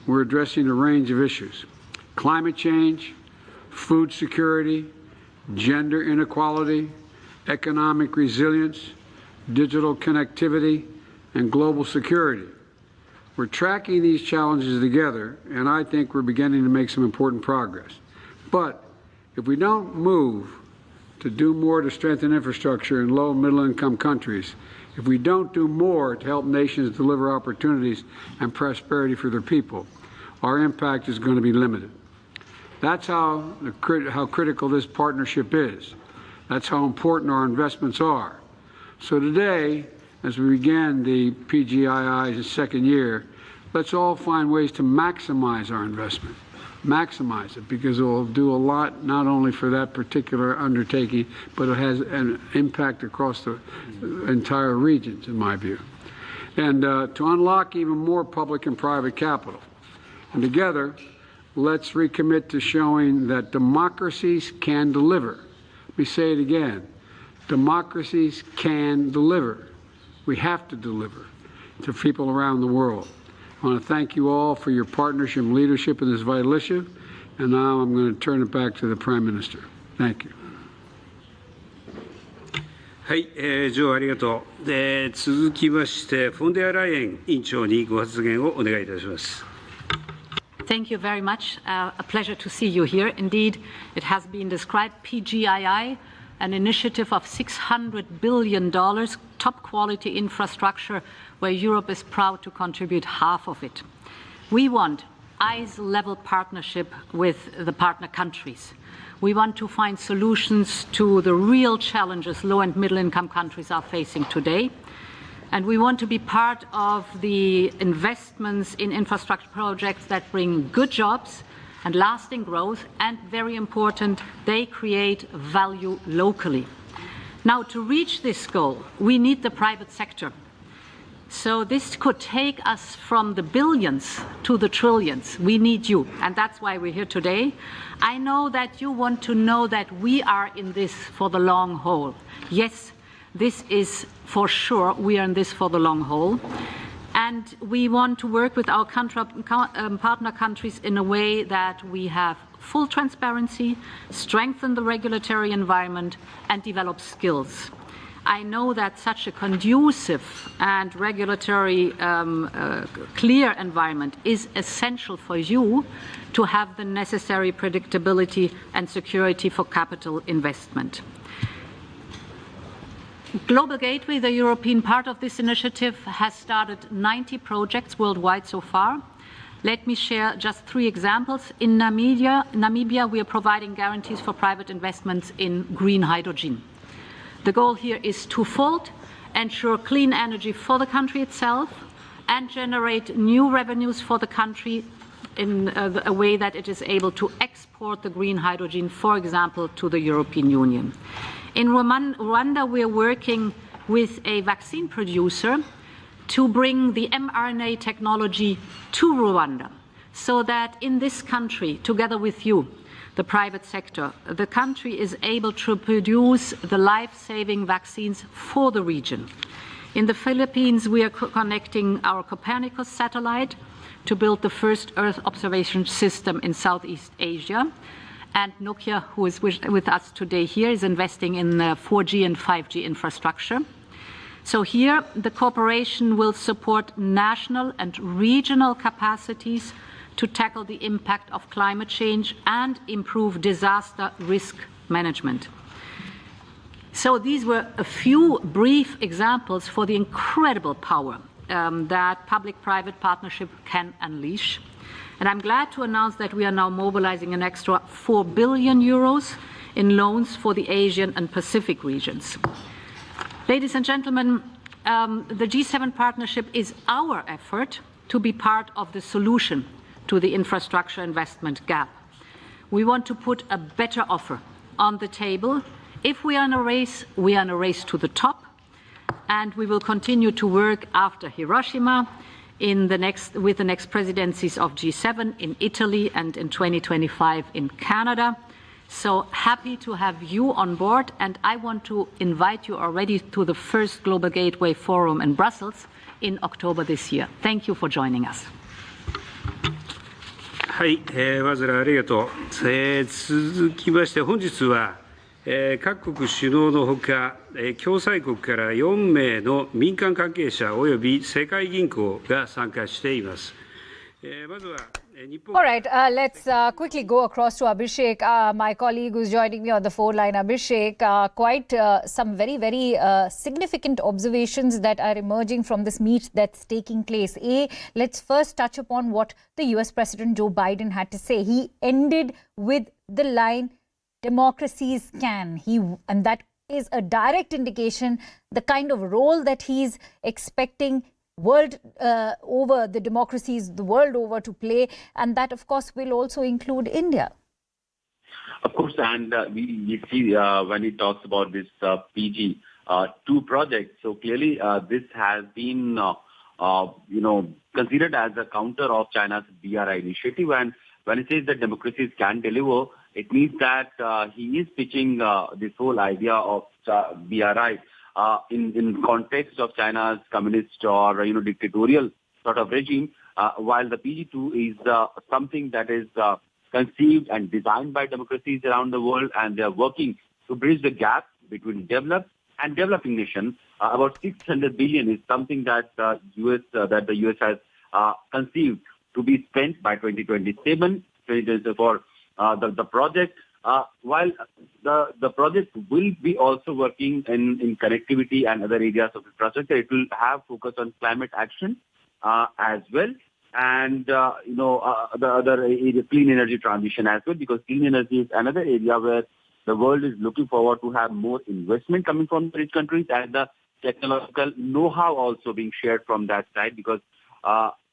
we're addressing a range of issues: climate change, food security, gender inequality, economic resilience, digital connectivity, and global security. We're tracking these challenges together, and I think we're beginning to make some important progress. But if we don't move to do more to strengthen infrastructure in low and middle-income countries, if we don't do more to help nations deliver opportunities and prosperity for their people, our impact is going to be limited. That's how critical this partnership is. That's how important our investments are. So today, as we begin the PGII's second year, let's all find ways to maximize our investment. Maximize it, because it will do a lot not only for that particular undertaking, but it has an impact across the entire regions, in my view. And to unlock even more public and private capital. And together, let's recommit to showing that democracies can deliver. Let me say it again. Democracies can deliver. We have to deliver to people around the world. I want to thank you all for your partnership and leadership in this vital issue. And now I'm going to turn it back to the Prime Minister. Thank you. はい、ジョーありがとう。続きまして、フォンデアライエン委員長にご発言をお願いいたします。Thank you very much. A pleasure to see you here. Indeed, it has been described, PGII, an initiative of $600 billion, top quality infrastructure, where Europe is proud to contribute half of it. We want eyes-level partnership with the partner countries. We want to find solutions to the real challenges low and middle-income countries are facing today. And we want to be part of the investments in infrastructure projects that bring good jobs and lasting growth, and very important, they create value locally. Now, to reach this goal, we need the private sector. So this could take us from the billions to the trillions. We need you, and that's why we're here today. I know that you want to know that we are in this for the long haul. Yes, this is for sure, we are in this for the long haul. And we want to work with our partner countries in a way that we have full transparency, strengthen the regulatory environment, and develop skills. I know that such a conducive and regulatory clear environment is essential for you to have the necessary predictability and security for capital investment. Global Gateway, the European part of this initiative, has started 90 projects worldwide so far. Let me share just 3 examples. In Namibia, we are providing guarantees for private investments in green hydrogen. The goal here is twofold: ensure clean energy for the country itself and generate new revenues for the country in a way that it is able to export the green hydrogen, for example, to the European Union. In Rwanda, we are working with a vaccine producer to bring the mRNA technology to Rwanda, so that in this country, together with you, the private sector, the country is able to produce the life-saving vaccines for the region. In the Philippines, we are connecting our Copernicus satellite to build the first Earth observation system in Southeast Asia. And Nokia, who is with us today here, is investing in 4G and 5G infrastructure. So here, the cooperation will support national and regional capacities to tackle the impact of climate change and improve disaster risk management. So these were a few brief examples for the incredible power that public-private partnership can unleash. And I'm glad to announce that we are now mobilizing an extra 4 billion euros in loans for the Asian and Pacific regions. Ladies and gentlemen, the G7 partnership is our effort to be part of the solution to the infrastructure investment gap. We want to put a better offer on the table. If we are in a race, we are in a race to the top, and we will continue to work after Hiroshima with the next presidencies of G7 in Italy and in 2025 in Canada. So happy to have you on board, and I want to invite you already to the first Global Gateway Forum in Brussels in October this year. Thank you for joining us. はい、まずありがとう。続きまして、本日は、各国首脳のほか、共催国から4名の民間関係者および世界銀行が参加しています。まずは All right, let's quickly go across to Abhishek, my colleague who's joining me on the phone line. Abhishek, quite some very significant observations that are emerging from this meet that's taking place. Let's first touch upon what the US President Joe Biden had to say. He ended with the line, democracies can. And that is a direct indication the kind of role that he's expecting world over, the democracies the world over to play, and that of course will also include India. Of course, and we see when he talks about this PG2 project, so clearly this has been considered as a counter of China's BRI initiative, and when he says that democracies can deliver, it means that he is pitching this whole idea of BRI in context of China's communist or dictatorial sort of regime, while the PG2 is something that is conceived and designed by democracies around the world, and they are working to bridge the gap between developed and developing nations. About 600 billion is something that the US has conceived to be spent by 2027 for the project. While the project will be also working in connectivity and other areas of infrastructure, it will have focus on climate action as well, and the other area, clean energy transition as well, because clean energy is another area where the world is looking forward to have more investment coming from rich countries, and the technological know-how also being shared from that side, because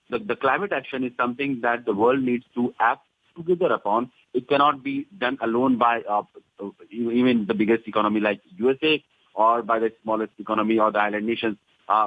the climate action is something that the world needs to act together upon. It cannot be done alone by even the biggest economy like USA, or by the smallest economy or the island nations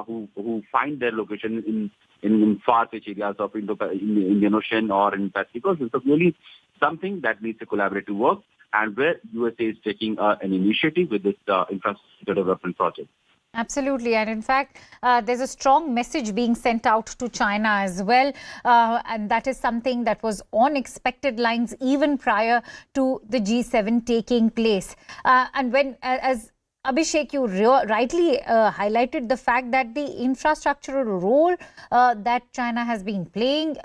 who find their location in far-fetched areas of Indian Ocean or in Pacific Ocean. So really something that needs a collaborative work, and where USA is taking an initiative with this infrastructure development project. Absolutely, and in fact, there's a strong message being sent out to China as well, and that is something that was on expected lines even prior to the G7 taking place. And when, as Abhishek, you rightly highlighted the fact that the infrastructural role that China has been playing,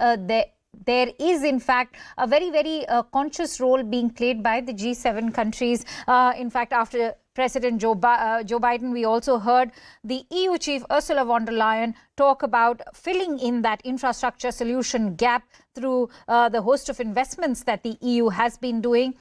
there is in fact a very conscious role being played by the G7 countries. In fact, after President Joe Biden, we also heard the EU chief Ursula von der Leyen talk about filling in that infrastructure solution gap through the host of investments that the EU has been doing.